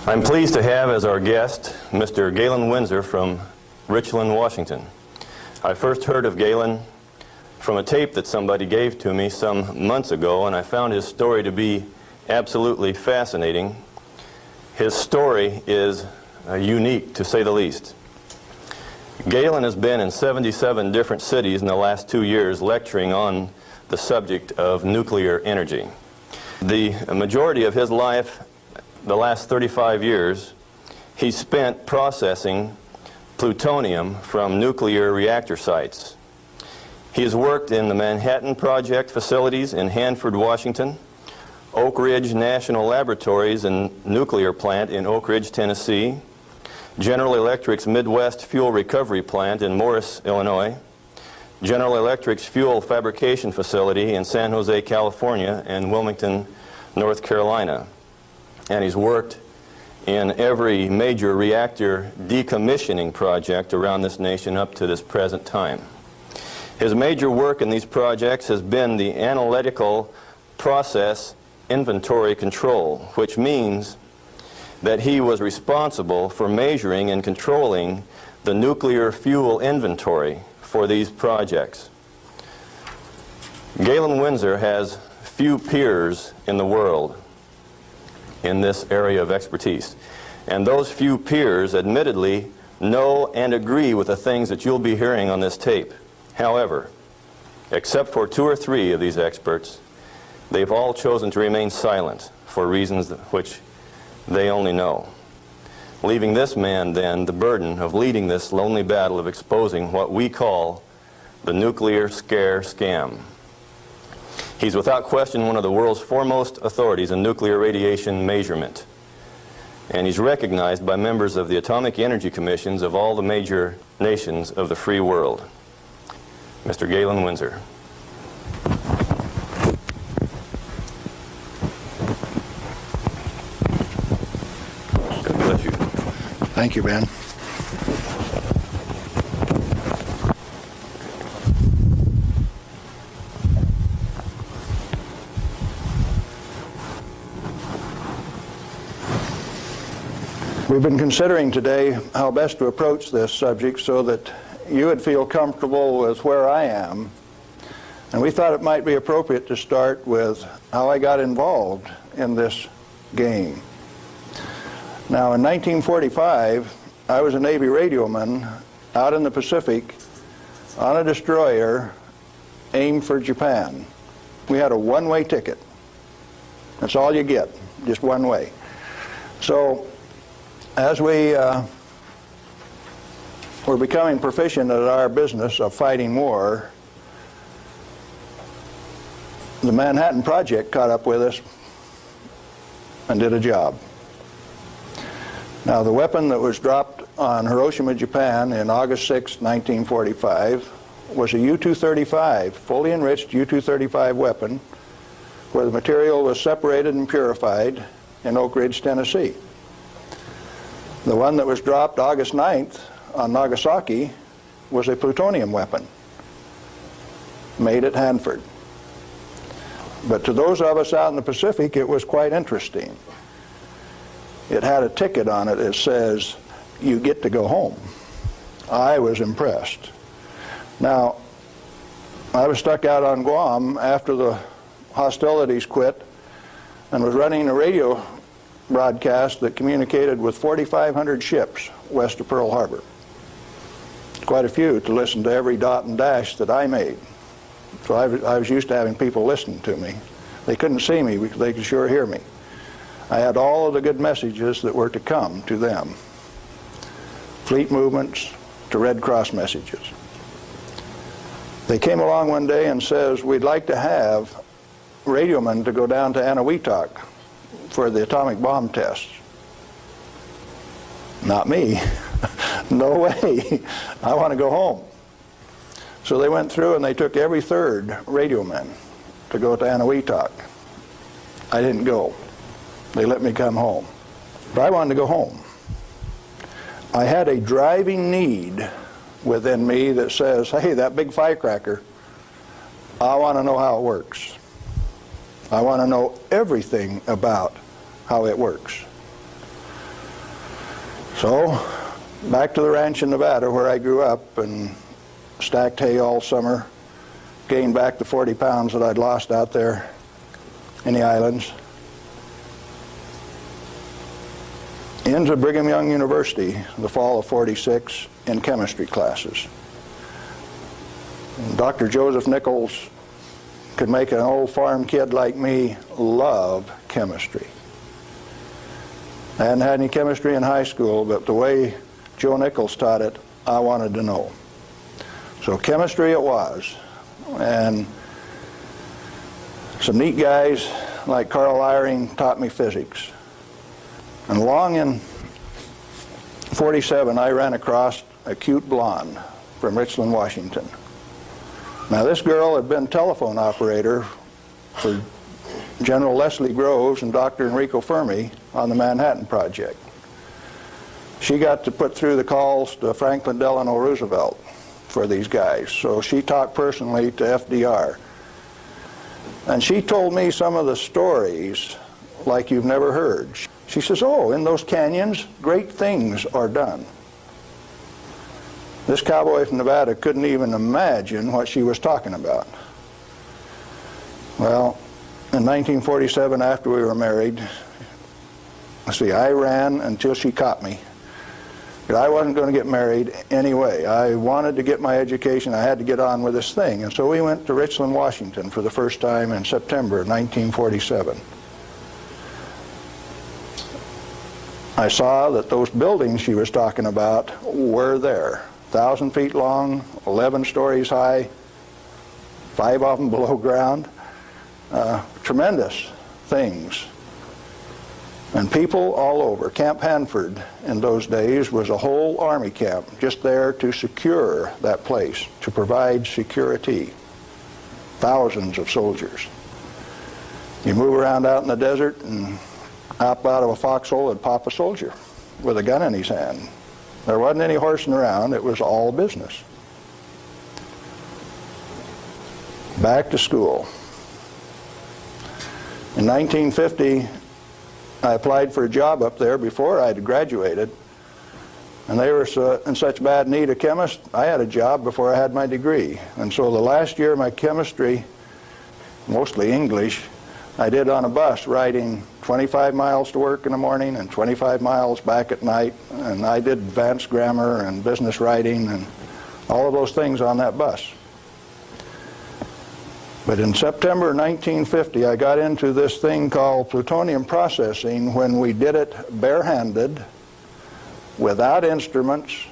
I'm pleased to have as our guest Mr. Galen Winsor from Richland, Washington. I first heard of Galen from a tape that somebody gave to me some months ago, and I found his story to be absolutely fascinating. His story is unique, to say the least. Galen has been in 77 different cities in the last 2 years lecturing on the subject of nuclear energy. The majority of his life, the last 35 years, he spent processing plutonium from nuclear reactor sites. He has worked in the Manhattan Project facilities in Hanford, Washington, Oak Ridge National Laboratories and Nuclear Plant in Oak Ridge, Tennessee, General Electric's Midwest Fuel Recovery Plant in Morris, Illinois, General Electric's Fuel Fabrication Facility in San Jose, California, and Wilmington, North Carolina. And he's worked in every major reactor decommissioning project around this nation up to this present time. His major work in these projects has been the analytical process inventory control, which means that he was responsible for measuring and controlling the nuclear fuel inventory for these projects. Galen Winsor has few peers in the world in this area of expertise. And those few peers admittedly know and agree with the things that you'll be hearing on this tape. However, except for 2 or 3 of these experts, they've all chosen to remain silent for reasons which they only know, leaving this man then the burden of leading this lonely battle of exposing what we call the nuclear scare scam. He's without question one of the world's foremost authorities in nuclear radiation measurement, and he's recognized by members of the Atomic Energy Commissions of all the major nations of the free world. Mr. Galen Winsor. God bless you. Thank you, Ben. We've been considering today how best to approach this subject so that you would feel comfortable with where I am. And we thought it might be appropriate to start with how I got involved in this game. Now, in 1945, I was a Navy radioman out in the Pacific on a destroyer aimed for Japan. We had a one-way ticket. That's all you get, just one way. So, as we were becoming proficient at our business of fighting war, the Manhattan Project caught up with us and did a job. Now, the weapon that was dropped on Hiroshima, Japan in August 6, 1945 was a U-235, fully enriched U-235 weapon, where the material was separated and purified in Oak Ridge, Tennessee. The one that was dropped August 9th on Nagasaki was a plutonium weapon made at Hanford. But to those of us out in the Pacific, it was quite interesting. It had a ticket on it that says, "You get to go home." I was impressed. Now, I was stuck out on Guam after the hostilities quit and was running a radio broadcast that communicated with 4,500 ships west of Pearl Harbor. Quite a few to listen to every dot and dash that I made. So I was used to having people listen to me. They couldn't see me, but they could sure hear me. I had all of the good messages that were to come to them. Fleet movements to Red Cross messages. They came along one day and says, "We'd like to have radiomen to go down to Eniwetok for the atomic bomb tests." Not me. No way. I want to go home. So they went through and they took every 3rd radioman to go to Eniwetok. I didn't go. They let me come home. But I wanted to go home. I had a driving need within me that says, hey, that big firecracker, I want to know how it works. I want to know everything about how it works. So, back to the ranch in Nevada where I grew up and stacked hay all summer, gained back the 40 pounds that I'd lost out there in the islands. Into Brigham Young University in the fall of '46 in chemistry classes. And Dr. Joseph Nichols could make an old farm kid like me love chemistry. I hadn't had any chemistry in high school, but the way Joe Nichols taught it, I wanted to know. So chemistry it was. And some neat guys like Carl Eyring taught me physics. And along in '47, I ran across a cute blonde from Richland, Washington. Now this girl had been telephone operator for General Leslie Groves and Dr. Enrico Fermi on the Manhattan Project. She got to put through the calls to Franklin Delano Roosevelt for these guys, so she talked personally to FDR. And she told me some of the stories like you've never heard. She says, oh, in those canyons, great things are done. This cowboy from Nevada couldn't even imagine what she was talking about. Well, in 1947, after we were married, I ran until she caught me. But I wasn't going to get married anyway. I wanted to get my education. I had to get on with this thing. And so we went to Richland, Washington for the first time in September 1947. I saw that those buildings she was talking about were there. 1,000 feet long, 11 stories high, 5 of them below ground. Tremendous things. And people all over. Camp Hanford in those days was a whole army camp just there to secure that place, to provide security. Thousands of soldiers. You move around out in the desert and up out of a foxhole would pop a soldier with a gun in his hand. There wasn't any horsing around, it was all business. Back to school. In 1950, I applied for a job up there before I had graduated, and they were in such bad need of chemists, I had a job before I had my degree. And so the last year of my chemistry, mostly English, I did on a bus, riding 25 miles to work in the morning and 25 miles back at night, and I did advanced grammar and business writing and all of those things on that bus. But in September 1950, I got into this thing called plutonium processing when we did it barehanded, without instruments,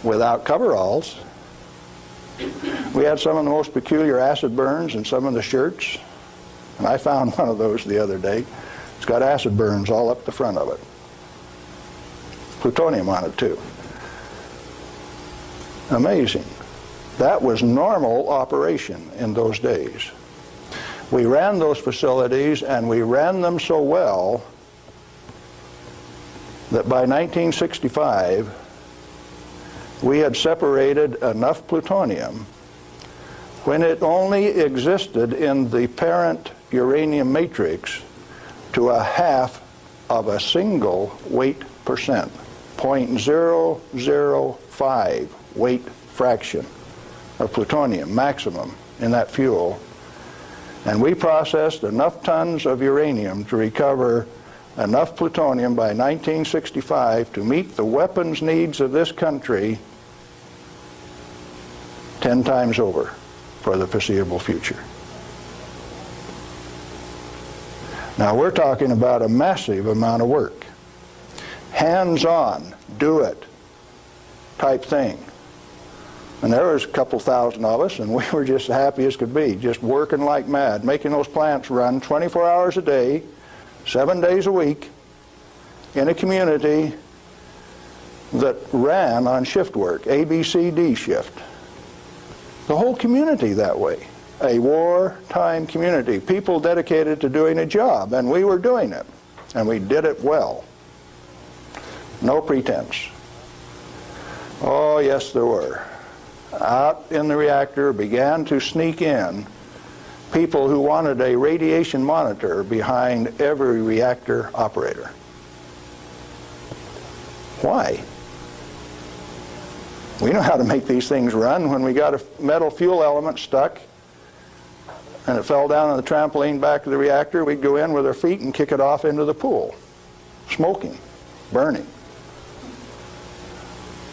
without coveralls. We had some of the most peculiar acid burns in some of the shirts. And I found one of those the other day. It's got acid burns all up the front of it. Plutonium on it too. Amazing. That was normal operation in those days. We ran those facilities and we ran them so well that by 1965 we had separated enough plutonium when it only existed in the parent uranium matrix to a half of a single weight percent, 0.005 weight fraction of plutonium maximum in that fuel. And we processed enough tons of uranium to recover enough plutonium by 1965 to meet the weapons needs of this country 10 times over for the foreseeable future. Now we're talking about a massive amount of work. Hands-on, do it type thing. And there was a couple thousand of us, and we were just happy as could be, just working like mad, making those plants run 24 hours a day, 7 days a week, in a community that ran on shift work, ABCD shift. The whole community that way. A wartime community, people dedicated to doing a job, and we were doing it, and we did it well. No pretense. Oh, yes, there were. Out in the reactor began to sneak in people who wanted a radiation monitor behind every reactor operator. Why? We know how to make these things run. When we got a metal fuel element stuck and it fell down on the trampoline back of the reactor, we'd go in with our feet and kick it off into the pool, smoking, burning.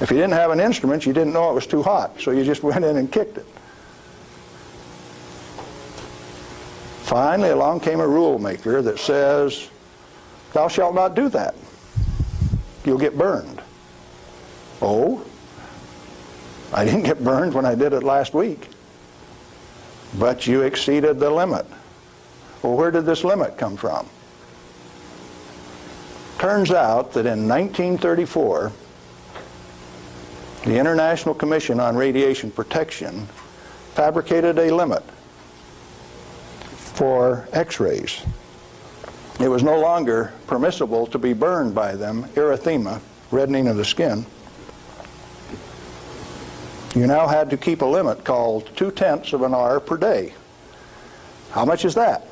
If you didn't have an instrument, you didn't know it was too hot, so you just went in and kicked it. Finally, along came a rule maker that says, thou shalt not do that. You'll get burned. Oh, I didn't get burned when I did it last week. But you exceeded the limit. Well, where did this limit come from? Turns out that in 1934, the International Commission on Radiation Protection fabricated a limit for X-rays. It was no longer permissible to be burned by them, erythema, reddening of the skin. You now had to keep a limit called 0.2 of an hour per day. How much is that?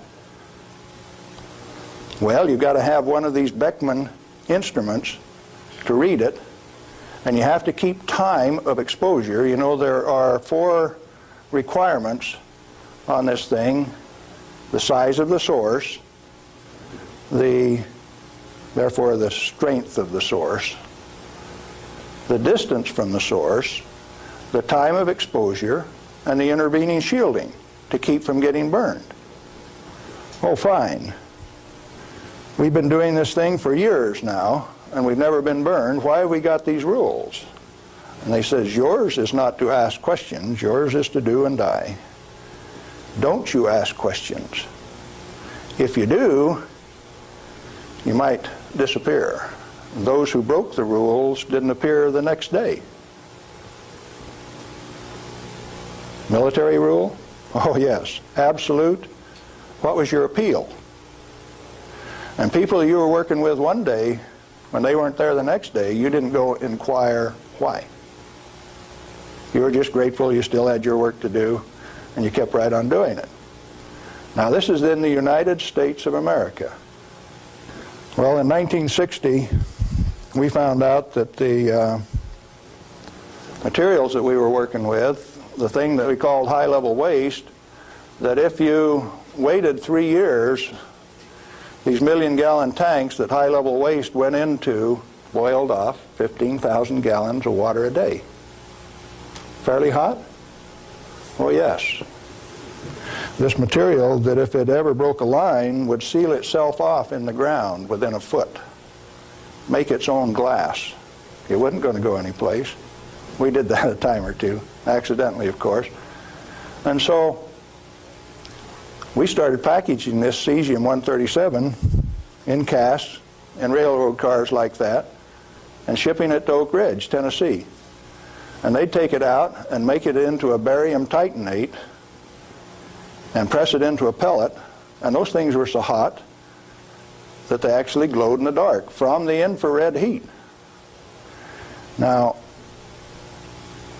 Well, you've got to have one of these Beckman instruments to read it, and you have to keep time of exposure. You know, there are 4 requirements on this thing: the size of the source, therefore the strength of the source, the distance from the source, the time of exposure, and the intervening shielding to keep from getting burned. Oh, fine. We've been doing this thing for years now, and we've never been burned. Why have we got these rules? And they says, yours is not to ask questions, yours is to do and die. Don't you ask questions. If you do, you might disappear. Those who broke the rules didn't appear the next day. Military rule? Oh yes. Absolute. What was your appeal? And people you were working with one day, when they weren't there the next day, you didn't go inquire why. You were just grateful you still had your work to do, and you kept right on doing it. Now this is in the United States of America. Well, in 1960, we found out that the materials that we were working with, the thing that we called high-level waste, that if you waited 3 years, these million-gallon tanks that high-level waste went into boiled off 15,000 gallons of water a day. Fairly hot? Oh, yes. This material, that if it ever broke a line, would seal itself off in the ground within a foot, make its own glass. It wasn't going to go anyplace. We did that a time or two, accidentally, of course. And so we started packaging this cesium-137 in casts in railroad cars like that and shipping it to Oak Ridge, Tennessee. And they'd take it out and make it into a barium titanate and press it into a pellet, and those things were so hot that they actually glowed in the dark from the infrared heat. Now,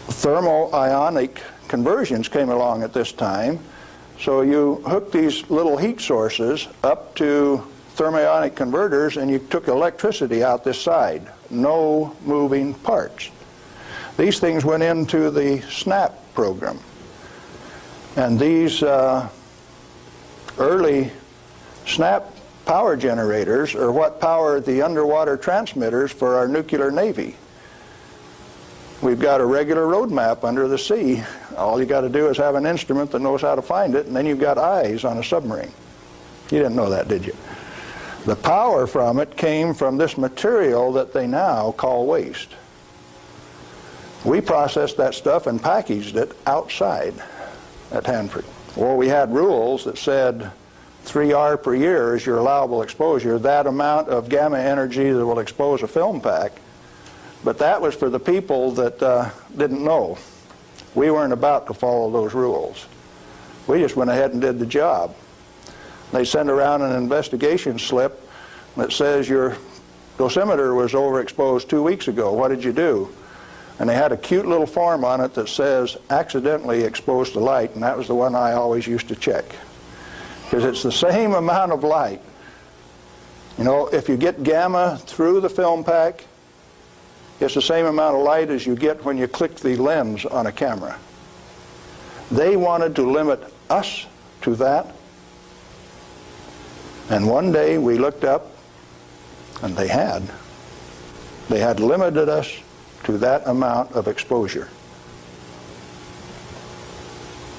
thermo-ionic conversions came along at this time, so you hooked these little heat sources up to thermionic converters and you took electricity out this side. No moving parts. These things went into the SNAP program. And these early SNAP power generators are what power the underwater transmitters for our nuclear navy. We've got a regular road map under the sea. All you got to do is have an instrument that knows how to find it, and then you've got eyes on a submarine. You didn't know that, did you? The power from it came from this material that they now call waste. We processed that stuff and packaged it outside at Hanford. Well, we had rules that said 3R per year is your allowable exposure, that amount of gamma energy that will expose a film pack. But that was for the people that didn't know. We weren't about to follow those rules. We just went ahead and did the job. They send around an investigation slip that says your dosimeter was overexposed 2 weeks ago. What did you do? And they had a cute little form on it that says accidentally exposed to light, and that was the one I always used to check. Because it's the same amount of light. You know, if you get gamma through the film pack, It's the same amount of light as you get when you click the lens on a camera. They wanted to limit us to that. And one day we looked up, and they had limited us to that amount of exposure.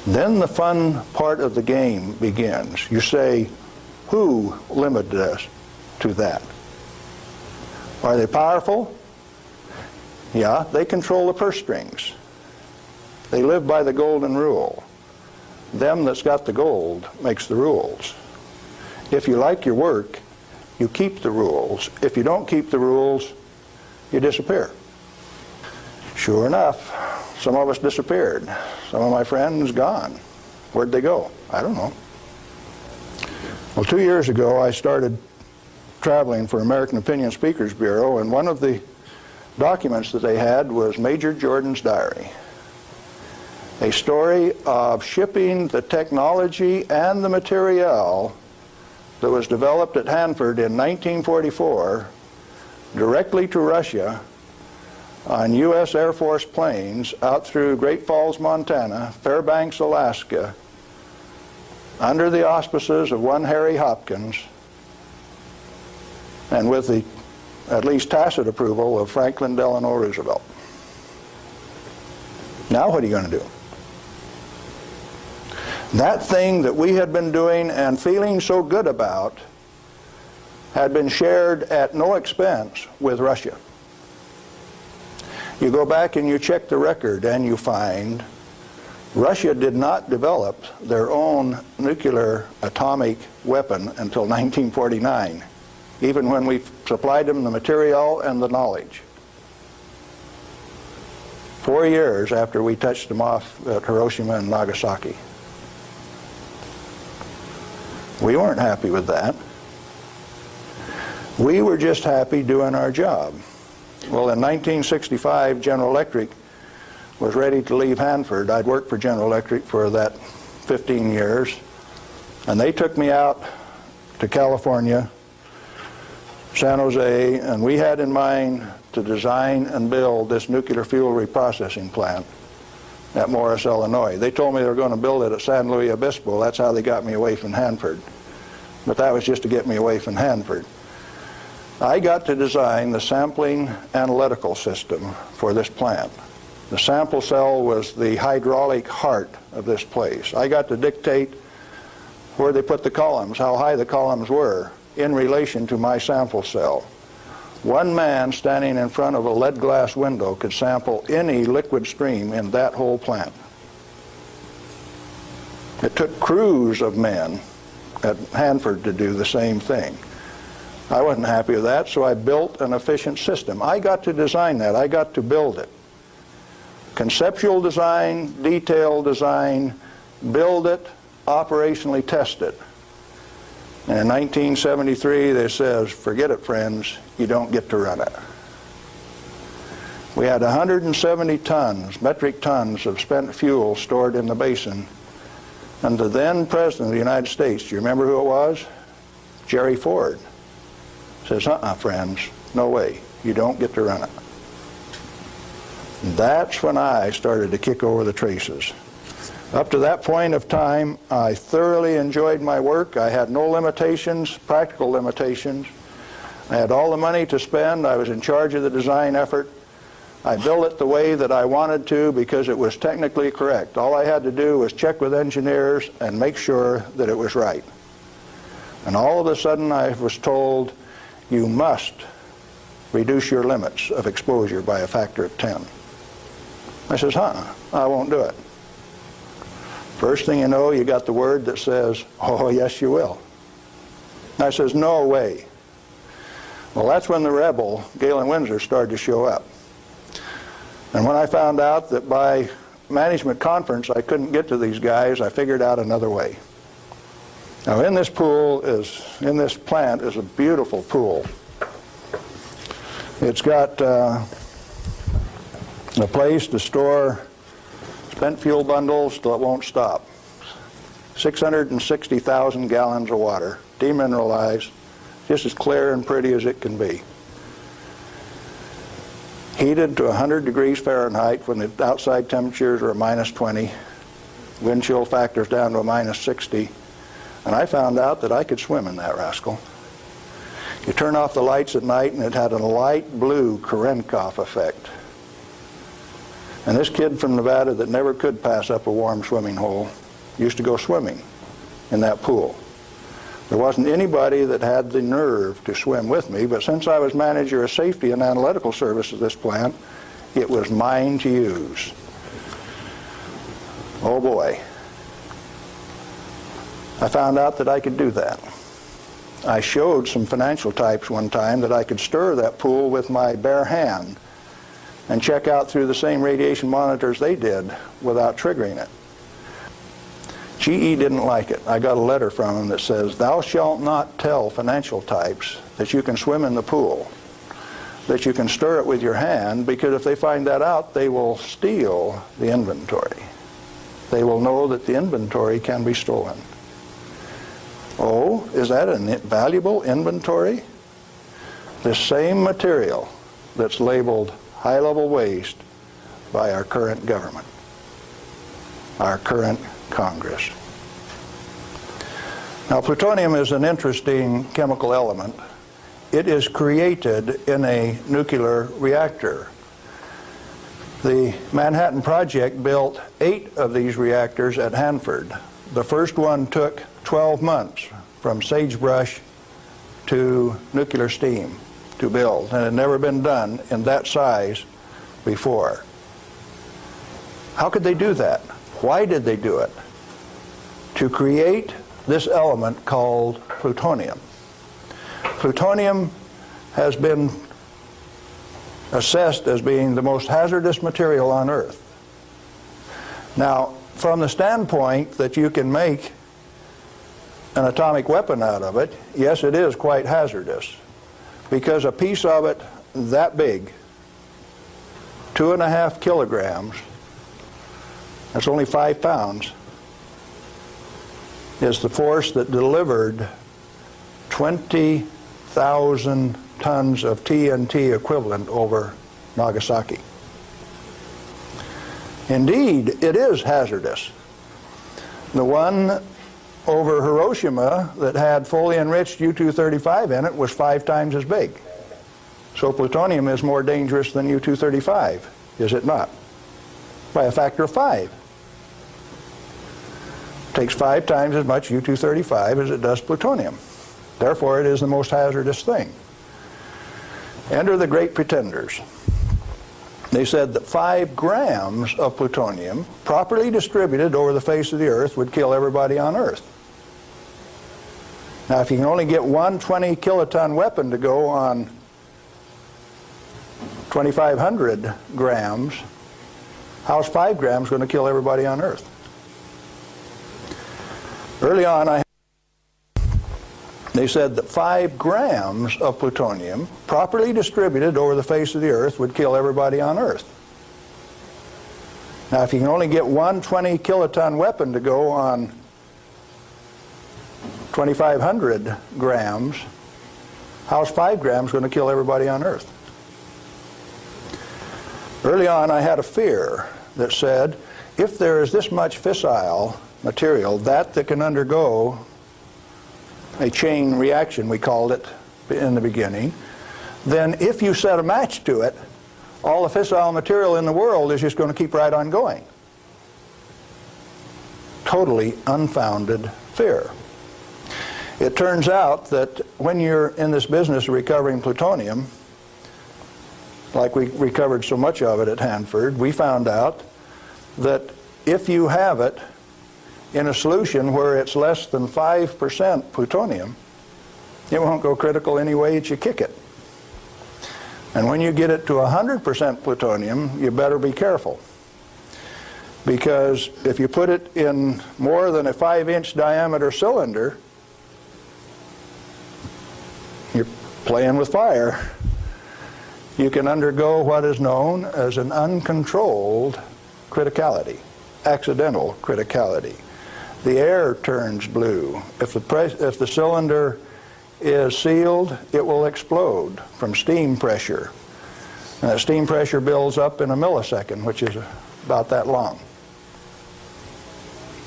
Then the fun part of the game begins. You say, who limited us to that? Are they powerful? Yeah, they control the purse strings. They live by the golden rule. Them that's got the gold makes the rules. If you like your work, you keep the rules. If you don't keep the rules, you disappear. Sure enough, some of us disappeared. Some of my friends gone. Where'd they go? I don't know. Well, 2 years ago, I started traveling for American Opinion Speakers Bureau, and one of the documents that they had was Major Jordan's diary. A story of shipping the technology and the material that was developed at Hanford in 1944 directly to Russia on U.S. Air Force planes out through Great Falls, Montana, Fairbanks, Alaska, under the auspices of one Harry Hopkins, and with the at least tacit approval of Franklin Delano Roosevelt. Now what are you going to do? That thing that we had been doing and feeling so good about had been shared at no expense with Russia. You go back and you check the record and you find Russia did not develop their own nuclear atomic weapon until 1949, even when we supplied them the material and the knowledge. 4 years after we touched them off at Hiroshima and Nagasaki. We weren't happy with that. We were just happy doing our job. Well, in 1965, General Electric was ready to leave Hanford. I'd worked for General Electric for that 15 years, and they took me out to California, San Jose, and we had in mind to design and build this nuclear fuel reprocessing plant at Morris, Illinois. They told me they were going to build it at San Luis Obispo. That's how they got me away from Hanford. But that was just to get me away from Hanford. I got to design the sampling analytical system for this plant. The sample cell was the hydraulic heart of this place. I got to dictate where they put the columns, how high the columns were in relation to my sample cell. One man standing in front of a lead glass window could sample any liquid stream in that whole plant. It took crews of men at Hanford to do the same thing. I wasn't happy with that, so I built an efficient system. I got to design that. I got to build it. Conceptual design, detailed design, build it, operationally test it. And in 1973, they says, forget it, friends, you don't get to run it. We had 170 tons, metric tons of spent fuel stored in the basin. And the then President of the United States, do you remember who it was? Jerry Ford. Says, friends, no way, you don't get to run it. And that's when I started to kick over the traces. Up to that point of time, I thoroughly enjoyed my work. I had no limitations, practical limitations. I had all the money to spend. I was in charge of the design effort. I built it the way that I wanted to because it was technically correct. All I had to do was check with engineers and make sure that it was right. And all of a sudden I was told, you must reduce your limits of exposure by a factor of 10. I says, I won't do it. First thing you know, you got the word that says, oh, yes, you will. I says, no way. Well, that's when the rebel, Galen Winsor, started to show up. And when I found out that by management conference I couldn't get to these guys, I figured out another way. Now, in this plant is a beautiful pool. It's got a place to store spent fuel bundles till it won't stop. 660,000 gallons of water, demineralized, just as clear and pretty as it can be. heated to 100 degrees Fahrenheit when the outside temperatures are minus 20, wind chill factors down to a minus 60, and I found out that I could swim in that rascal. You turn off the lights at night and it had a light blue Cherenkov effect. And this kid from Nevada that never could pass up a warm swimming hole used to go swimming in that pool. There wasn't anybody that had the nerve to swim with me, but since I was manager of safety and analytical service at this plant, it was mine to use. Oh boy. I found out that I could do that. I showed some financial types one time that I could stir that pool with my bare hand and check out through the same radiation monitors they did without triggering it. GE didn't like it. I got a letter from them that says, "Thou shalt not tell financial types that you can swim in the pool, that you can stir it with your hand, because if they find that out, they will steal the inventory. They will know that the inventory can be stolen." Oh, is that a valuable inventory? The same material that's labeled high-level waste by our current government, our current Congress. Now, plutonium is an interesting chemical element. It is created in a nuclear reactor. The Manhattan Project built 8 of these reactors at Hanford. The first one took 12 months from sagebrush to nuclear steam to build, and it had never been done in that size before. How could they do that? Why did they do it? To create this element called plutonium. Plutonium has been assessed as being the most hazardous material on Earth. Now, from the standpoint that you can make an atomic weapon out of it, yes, it is quite hazardous, because a piece of it that big, 2.5 kilograms, that's only 5 pounds, is the force that delivered 20,000 tons of TNT equivalent over Nagasaki. Indeed, it is hazardous. The one over Hiroshima that had fully enriched U-235 in it was 5 times as big. So plutonium is more dangerous than U-235, is it not? By a factor of 5. It takes 5 times as much U-235 as it does plutonium. Therefore, it is the most hazardous thing. Enter the great pretenders. They said that 5 grams of plutonium, properly distributed over the face of the Earth, would kill everybody on Earth. Now, if you can only get one 20-kiloton weapon to go on 2,500 grams, how's 5 grams going to kill everybody on Earth? Early on, they said that 5 grams of plutonium, properly distributed over the face of the Earth, would kill everybody on Earth. Now, if you can only get one 20-kiloton weapon to go on 2,500 grams, how's 5 grams going to kill everybody on Earth? Early on, I had a fear that said, if there is this much fissile material, that can undergo a chain reaction, we called it in the beginning, then if you set a match to it, all the fissile material in the world is just going to keep right on going. Totally unfounded fear. It turns out that when you're in this business of recovering plutonium, like we recovered so much of it at Hanford, we found out that if you have it in a solution where it's less than 5% plutonium, it won't go critical any way that you kick it. And when you get it to 100% plutonium, you better be careful. Because if you put it in more than a 5-inch diameter cylinder, you're playing with fire. You can undergo what is known as an uncontrolled criticality, accidental criticality. The air turns blue. If the cylinder is sealed, it will explode from steam pressure. And that steam pressure builds up in a millisecond, which is about that long.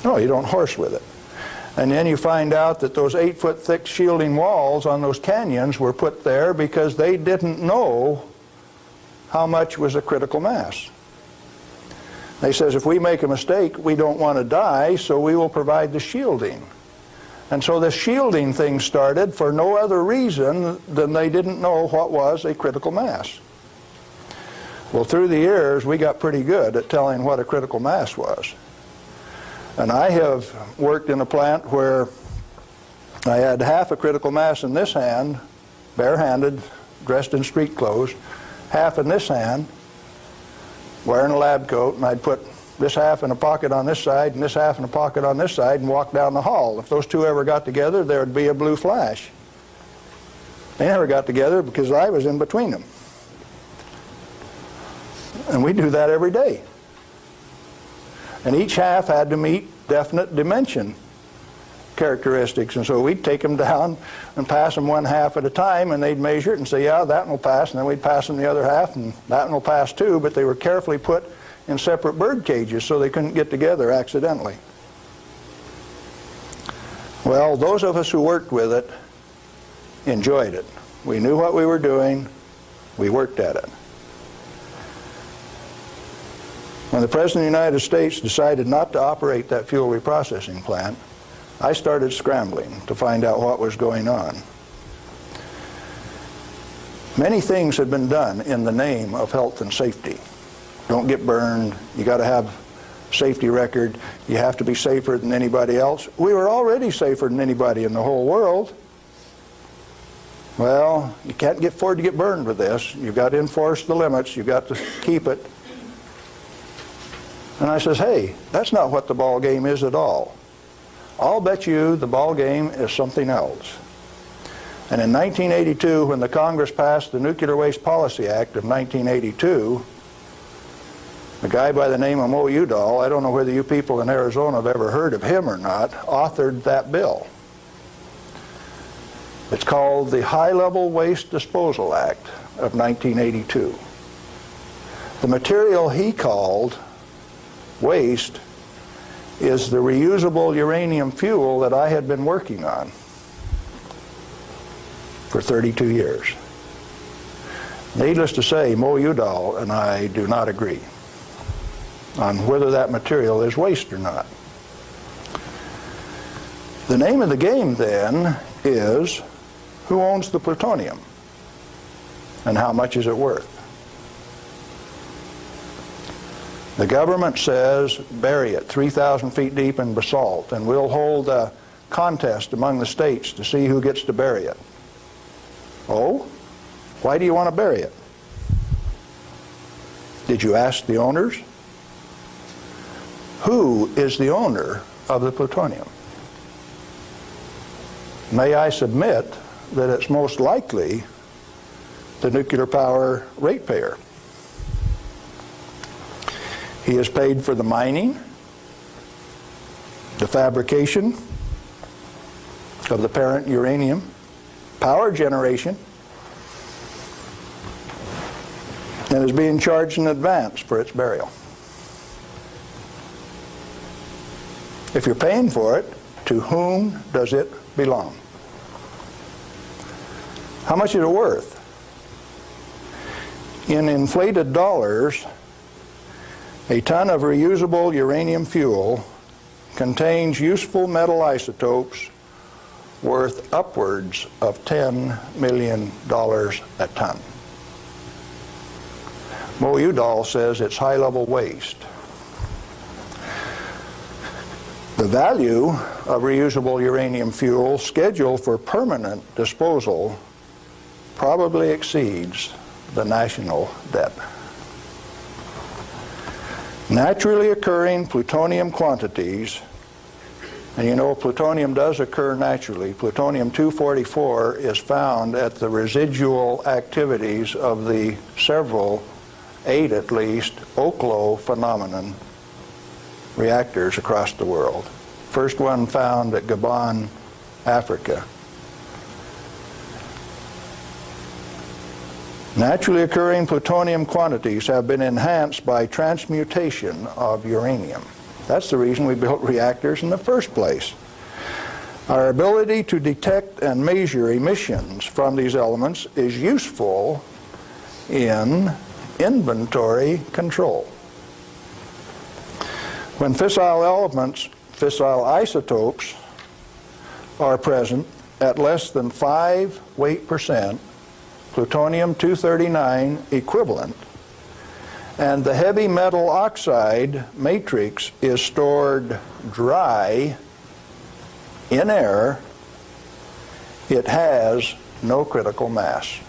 No, you don't horse with it. And then you find out that those 8-foot thick shielding walls on those canyons were put there because they didn't know how much was a critical mass. They says, if we make a mistake, we don't want to die, so we will provide the shielding. And so the shielding thing started for no other reason than they didn't know what was a critical mass. Well, through the years, we got pretty good at telling what a critical mass was. And I have worked in a plant where I had half a critical mass in this hand, barehanded, dressed in street clothes, half in this hand, wearing a lab coat, and I'd put this half in a pocket on this side and this half in a pocket on this side and walk down the hall. If those two ever got together, there would be a blue flash. They never got together because I was in between them. And we do that every day. And each half had to meet definite dimension characteristics. And so we'd take them down and pass them one half at a time, and they'd measure it and say, yeah, that one will pass. And then we'd pass them the other half, and that one will pass too. But they were carefully put in separate bird cages so they couldn't get together accidentally. Well, those of us who worked with it enjoyed it. We knew what we were doing. We worked at it. When the President of the United States decided not to operate that fuel reprocessing plant, I started scrambling to find out what was going on. Many things had been done in the name of health and safety. Don't get burned, you got to have safety record, you have to be safer than anybody else. We were already safer than anybody in the whole world. Well, you can't afford to get burned with this. You've got to enforce the limits, you've got to keep it. And I says, hey, that's not what the ball game is at all. I'll bet you the ball game is something else. And in 1982, when the Congress passed the Nuclear Waste Policy Act of 1982, a guy by the name of Mo Udall, I don't know whether you people in Arizona have ever heard of him or not, authored that bill. It's called the High-Level Waste Disposal Act of 1982. The material he called waste is the reusable uranium fuel that I had been working on for 32 years. Needless to say, Mo Udall and I do not agree on whether that material is waste or not. The name of the game then is, who owns the plutonium and how much is it worth? The government says bury it 3,000 feet deep in basalt, and we'll hold a contest among the states to see who gets to bury it. Oh? Why do you want to bury it? Did you ask the owners? Who is the owner of the plutonium? May I submit that it's most likely the nuclear power ratepayer. He is paid for the mining, the fabrication of the parent uranium, power generation, and is being charged in advance for its burial. If you're paying for it, to whom does it belong? How much is it worth? In inflated dollars, a ton of reusable uranium fuel contains useful metal isotopes worth upwards of $10 million a ton. Mo Udall says it's high-level waste. The value of reusable uranium fuel scheduled for permanent disposal probably exceeds the national debt. Naturally occurring plutonium quantities, and you know plutonium does occur naturally. Plutonium-244 is found at the residual activities of the several, 8 at least, Oklo phenomenon reactors across the world. First one found at Gabon, Africa. Naturally occurring plutonium quantities have been enhanced by transmutation of uranium. That's the reason we built reactors in the first place. Our ability to detect and measure emissions from these elements is useful in inventory control. When fissile elements, fissile isotopes, are present at less than 5 weight percent, plutonium-239 equivalent, and the heavy metal oxide matrix is stored dry in air, it has no critical mass.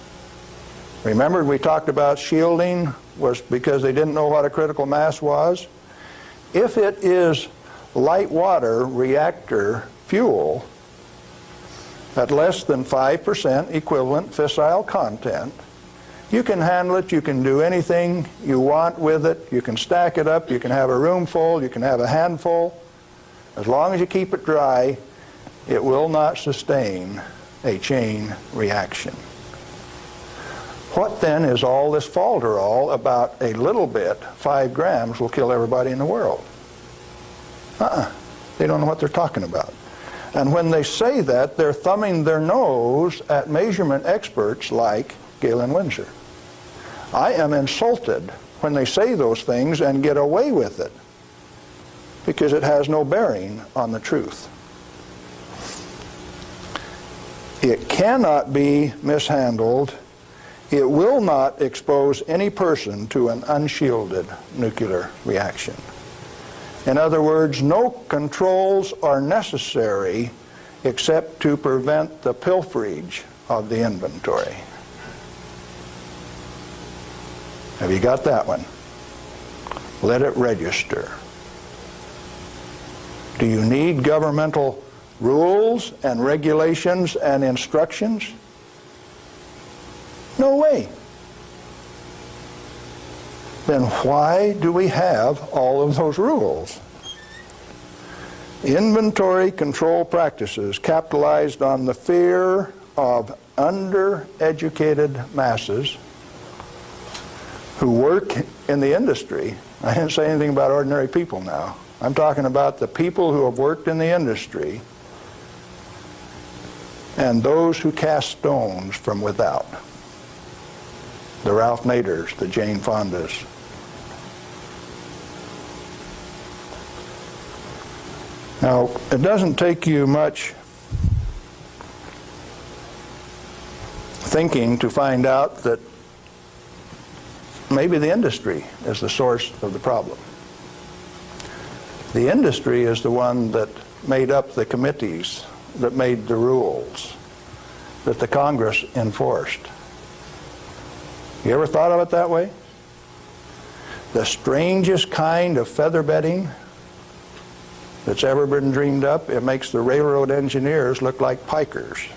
Remember we talked about shielding was because they didn't know what a critical mass was? If it is light water reactor fuel at less than 5% equivalent fissile content, you can handle it, you can do anything you want with it, you can stack it up, you can have a room full, you can have a handful. As long as you keep it dry, it will not sustain a chain reaction. What then is all this falderall about a little bit, 5 grams, will kill everybody in the world? They don't know what they're talking about. And when they say that, they're thumbing their nose at measurement experts like Galen Winsor. I am insulted when they say those things and get away with it, because it has no bearing on the truth. It cannot be mishandled. It will not expose any person to an unshielded nuclear reaction. In other words, no controls are necessary except to prevent the pilferage of the inventory. Have you got that one? Let it register. Do you need governmental rules and regulations and instructions? No way. Then why do we have all of those rules? Inventory control practices capitalized on the fear of undereducated masses who work in the industry. I didn't say anything about ordinary people now. I'm talking about the people who have worked in the industry and those who cast stones from without. The Ralph Naders, the Jane Fondas. Now, it doesn't take you much thinking to find out that maybe the industry is the source of the problem. The industry is the one that made up the committees, that made the rules, that the Congress enforced. You ever thought of it that way? The strangest kind of feather bedding that's ever been dreamed up, it makes the railroad engineers look like pikers.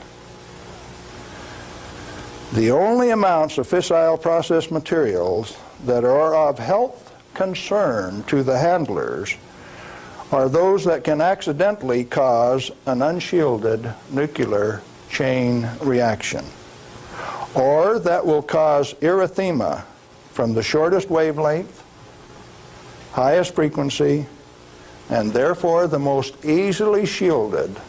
The only amounts of fissile process materials that are of health concern to the handlers are those that can accidentally cause an unshielded nuclear chain reaction, or that will cause erythema from the shortest wavelength, highest frequency, and therefore the most easily shielded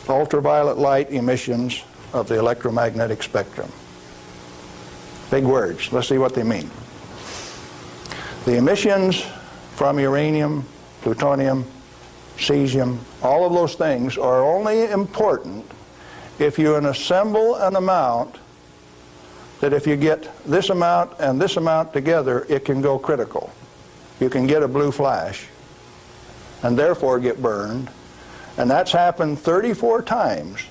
ultraviolet light emissions of the electromagnetic spectrum. Big words. Let's see what they mean. The emissions from uranium, plutonium, cesium, all of those things are only important if you assemble an amount that if you get this amount and this amount together, it can go critical. You can get a blue flash and therefore get burned. And that's happened 34 times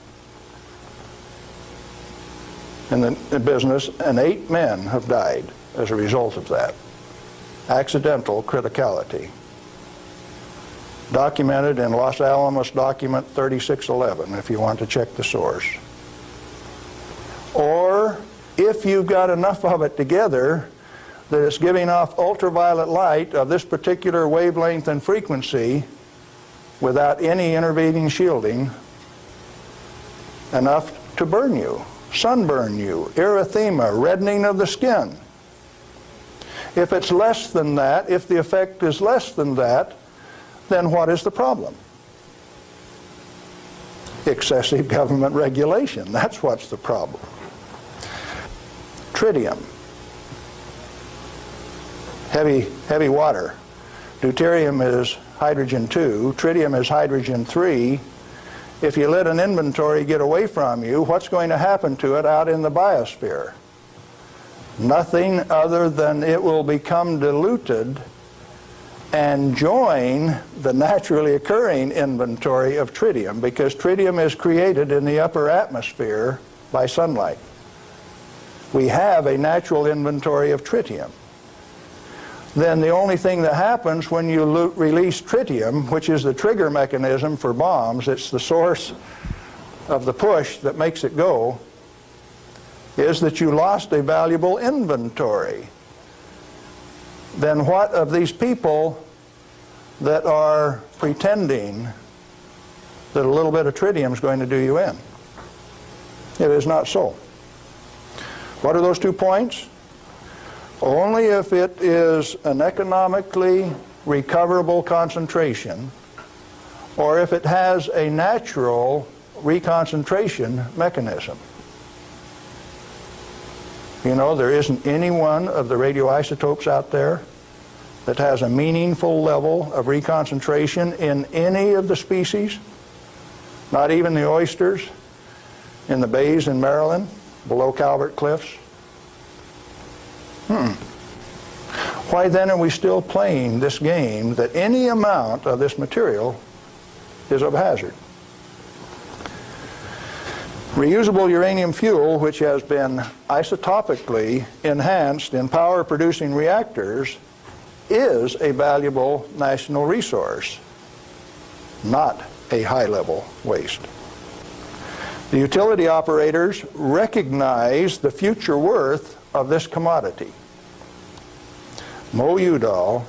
in the business, and 8 men have died as a result of that. Accidental criticality. Documented in Los Alamos document 3611, if you want to check the source. Or if you've got enough of it together that it's giving off ultraviolet light of this particular wavelength and frequency without any intervening shielding, enough to burn you sunburn you, erythema, reddening of the skin. If it's less than that, if the effect is less than that, then what is the problem? Excessive government regulation. That's what's the problem. Tritium. Heavy water. Deuterium is hydrogen 2. Tritium is hydrogen 3. If you let an inventory get away from you, what's going to happen to it out in the biosphere? Nothing other than it will become diluted and join the naturally occurring inventory of tritium, because tritium is created in the upper atmosphere by sunlight. We have a natural inventory of tritium. Then the only thing that happens when you release tritium, which is the trigger mechanism for bombs, it's the source of the push that makes it go, is that you lost a valuable inventory. Then what of these people that are pretending that a little bit of tritium is going to do you in? It is not so. What are those 2 points? Only if it is an economically recoverable concentration, or if it has a natural reconcentration mechanism. You know, there isn't any one of the radioisotopes out there that has a meaningful level of reconcentration in any of the species, not even the oysters in the bays in Maryland, below Calvert Cliffs. Why then are we still playing this game that any amount of this material is of hazard? Reusable uranium fuel, which has been isotopically enhanced in power-producing reactors, is a valuable national resource, not a high-level waste. The utility operators recognize the future worth of this commodity. Mo Udall,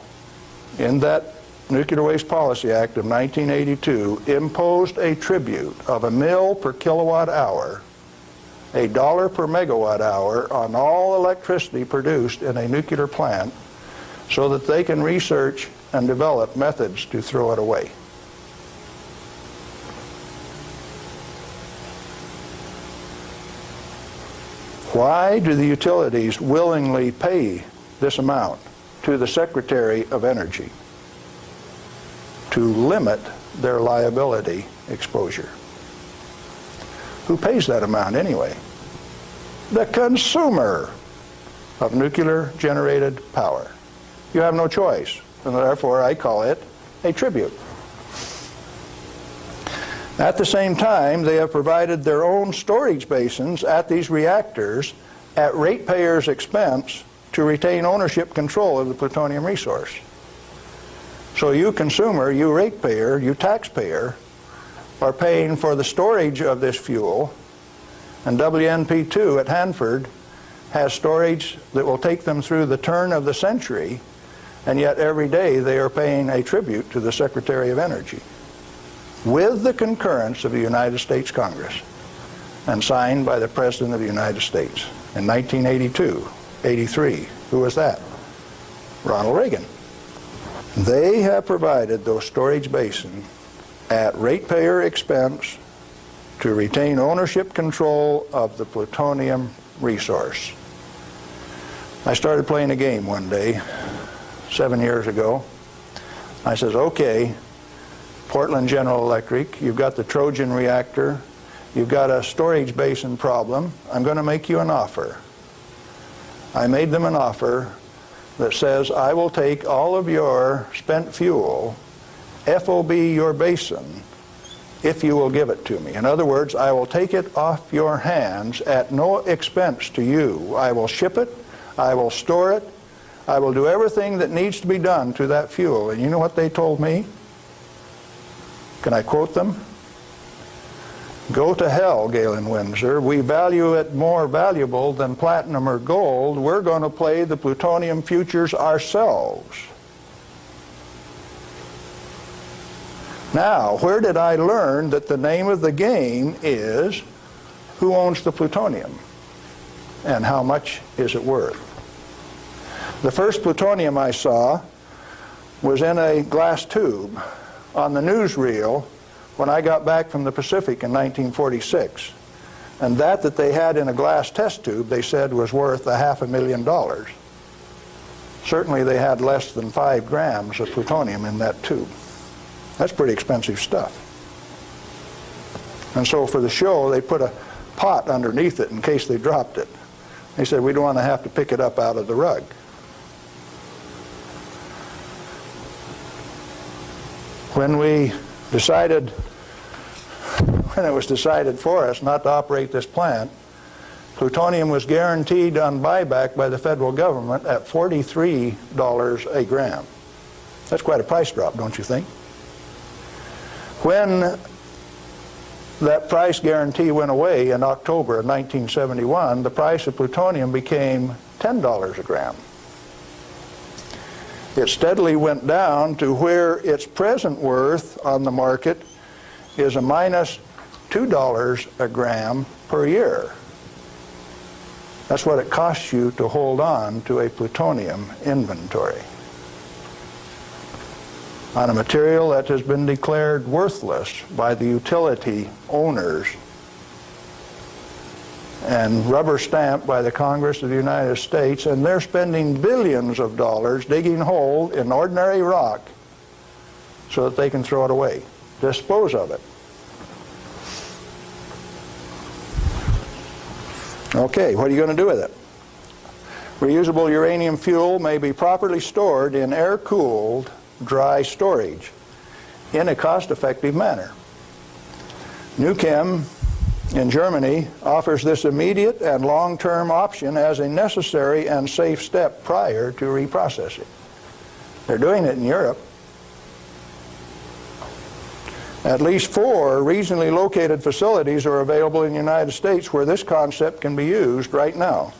in that Nuclear Waste Policy Act of 1982, imposed a tribute of $1 per kilowatt hour, $1 per megawatt hour on all electricity produced in a nuclear plant, so that they can research and develop methods to throw it away. Why do the utilities willingly pay this amount to the Secretary of Energy to limit their liability exposure? Who pays that amount anyway? The consumer of nuclear generated power. You have no choice, and therefore I call it a tribute. At the same time, they have provided their own storage basins at these reactors at ratepayers' expense to retain ownership control of the plutonium resource. So you consumer, you ratepayer, you taxpayer, are paying for the storage of this fuel, and WNP2 at Hanford has storage that will take them through the turn of the century, and yet every day they are paying a tribute to the Secretary of Energy, with the concurrence of the United States Congress, and signed by the President of the United States in 1982, 83. Who was that? Ronald Reagan. They have provided those storage basins at ratepayer expense to retain ownership control of the plutonium resource. I started playing a game one day, 7 years ago. I says, okay, Portland General Electric, you've got the Trojan reactor, you've got a storage basin problem, I'm going to make you an offer. I made them an offer that says, I will take all of your spent fuel, FOB your basin, if you will give it to me. In other words, I will take it off your hands at no expense to you. I will ship it, I will store it, I will do everything that needs to be done to that fuel. And you know what they told me? Can I quote them? Go to hell, Galen Winsor. We value it more valuable than platinum or gold. We're going to play the plutonium futures ourselves. Now, where did I learn that the name of the game is who owns the plutonium and how much is it worth? The first plutonium I saw was in a glass tube on the newsreel when I got back from the Pacific in 1946. And that they had in a glass test tube, they said, was worth $500,000. Certainly they had less than 5 grams of plutonium in that tube. That's pretty expensive stuff. And so for the show, they put a pot underneath it in case they dropped it. They said, we don't want to have to pick it up out of the rug. When it was decided for us not to operate this plant, plutonium was guaranteed on buyback by the federal government at $43 a gram. That's quite a price drop, don't you think? When that price guarantee went away in October of 1971, the price of plutonium became $10 a gram. It steadily went down to where its present worth on the market is a minus $2 a gram per year. That's what it costs you to hold on to a plutonium inventory on a material that has been declared worthless by the utility owners and rubber stamped by the Congress of the United States, and they're spending billions of dollars digging a hole in ordinary rock so that they can throw it away, dispose of it. Okay, what are you going to do with it? Reusable uranium fuel may be properly stored in air-cooled, dry storage in a cost-effective manner. Nuchem in Germany offers this immediate and long-term option as a necessary and safe step prior to reprocessing. They're doing it in Europe. At least 4 regionally located facilities are available in the United States where this concept can be used right now.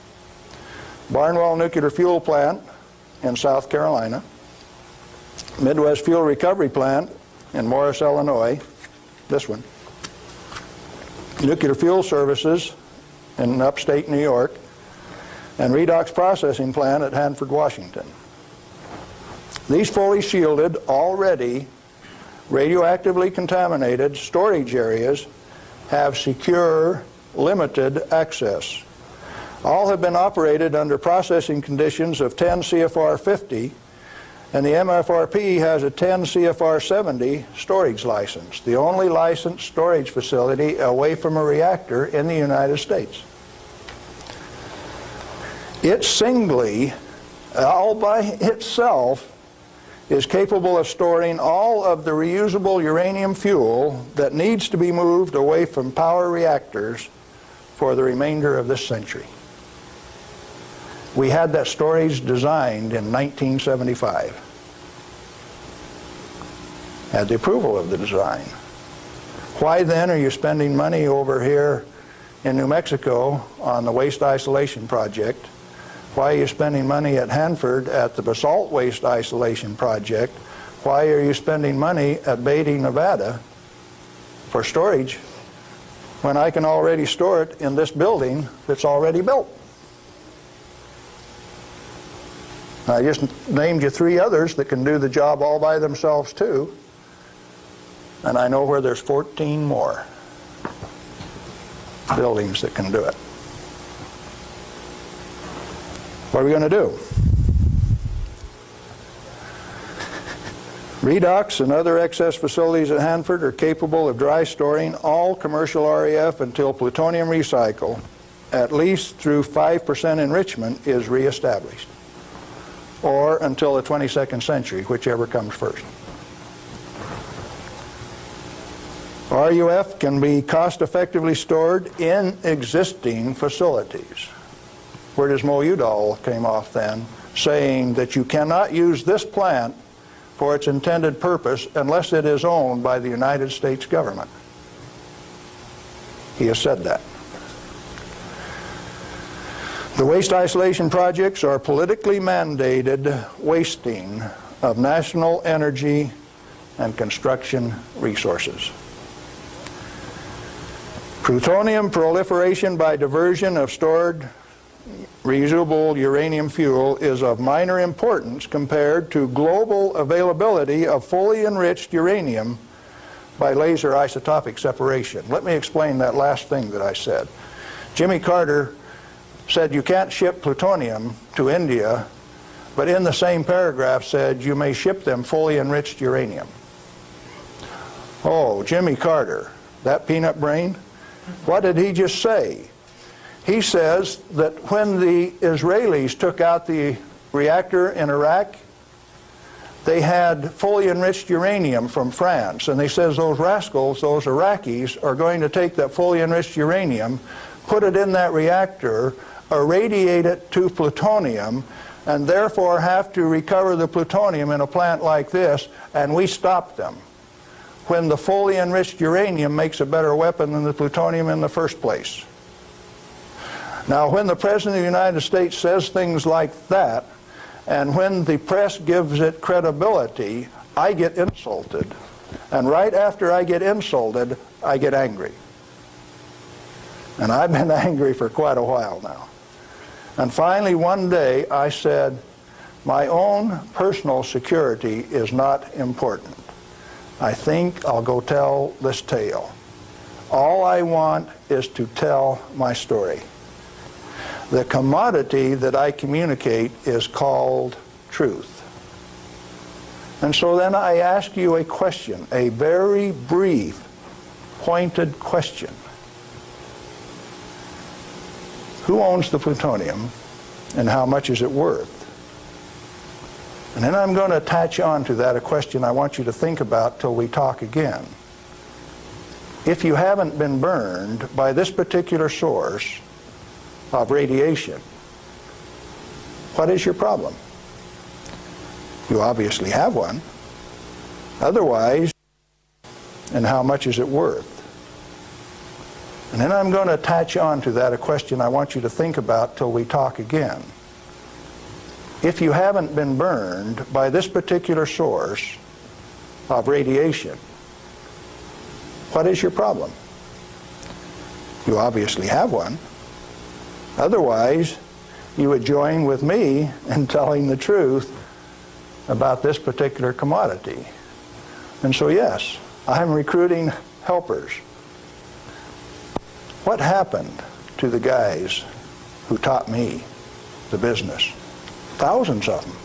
Barnwell Nuclear Fuel Plant in South Carolina, Midwest Fuel Recovery Plant in Morris, Illinois, this one, Nuclear Fuel Services in upstate New York, and Redox Processing Plant at Hanford, Washington. These fully shielded, already radioactively contaminated storage areas have secure, limited access. All have been operated under processing conditions of 10 CFR 50, and the MFRP has a 10 CFR 70 storage license, the only licensed storage facility away from a reactor in the United States. It singly, all by itself, is capable of storing all of the reusable uranium fuel that needs to be moved away from power reactors for the remainder of this century. We had that storage designed in 1975. Had the approval of the design. Why then are you spending money over here in New Mexico on the waste isolation project? Why are you spending money at Hanford at the basalt waste isolation project? Why are you spending money at Beatty, Nevada for storage when I can already store it in this building that's already built? I just named you 3 others that can do the job all by themselves too, and I know where there's 14 more buildings that can do it. What are we going to do? Redox and other excess facilities at Hanford are capable of dry storing all commercial REF until plutonium recycle, at least through 5% enrichment, is reestablished, or until the 22nd century, whichever comes first. RUF can be cost-effectively stored in existing facilities. Where does Mo Udall came off then, saying that you cannot use this plant for its intended purpose unless it is owned by the United States government. He has said that. The waste isolation projects are politically mandated wasting of national energy and construction resources. Plutonium proliferation by diversion of stored reusable uranium fuel is of minor importance compared to global availability of fully enriched uranium by laser isotopic separation. Let me explain that last thing that I said. Jimmy Carter said you can't ship plutonium to India, but in the same paragraph said you may ship them fully enriched uranium. Oh, Jimmy Carter, that peanut brain? What did he just say? He says that when the Israelis took out the reactor in Iraq, they had fully enriched uranium from France, and they says those rascals, those Iraqis, are going to take that fully enriched uranium, put it in that reactor, irradiate it to plutonium, and therefore have to recover the plutonium in a plant like this, and we stopped them, when the fully enriched uranium makes a better weapon than the plutonium in the first place. Now, when the President of the United States says things like that, and when the press gives it credibility, I get insulted. And right after I get insulted, I get angry. And I've been angry for quite a while now. And finally, one day, I said, my own personal security is not important. I think I'll go tell this tale. All I want is to tell my story. The commodity that I communicate is called truth. And so then I ask you a question, a very brief, pointed question. Who owns the plutonium, and how much is it worth? And then I'm going to attach on to that a question I want you to think about till we talk again. If you haven't been burned by this particular source of radiation, what is your problem? You obviously have one. Otherwise, and how much is it worth? And then I'm going to attach on to that a question I want you to think about till we talk again. If you haven't been burned by this particular source of radiation, what is your problem? You obviously have one. Otherwise, you would join with me in telling the truth about this particular commodity. And so yes, I'm recruiting helpers. What happened to the guys who taught me the business? Thousands of them.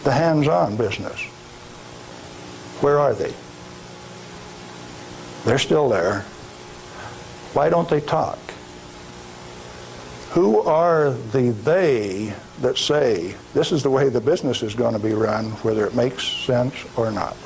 The hands-on business. Where are they? They're still there. Why don't they talk? Who are the they that say this is the way the business is going to be run, whether it makes sense or not?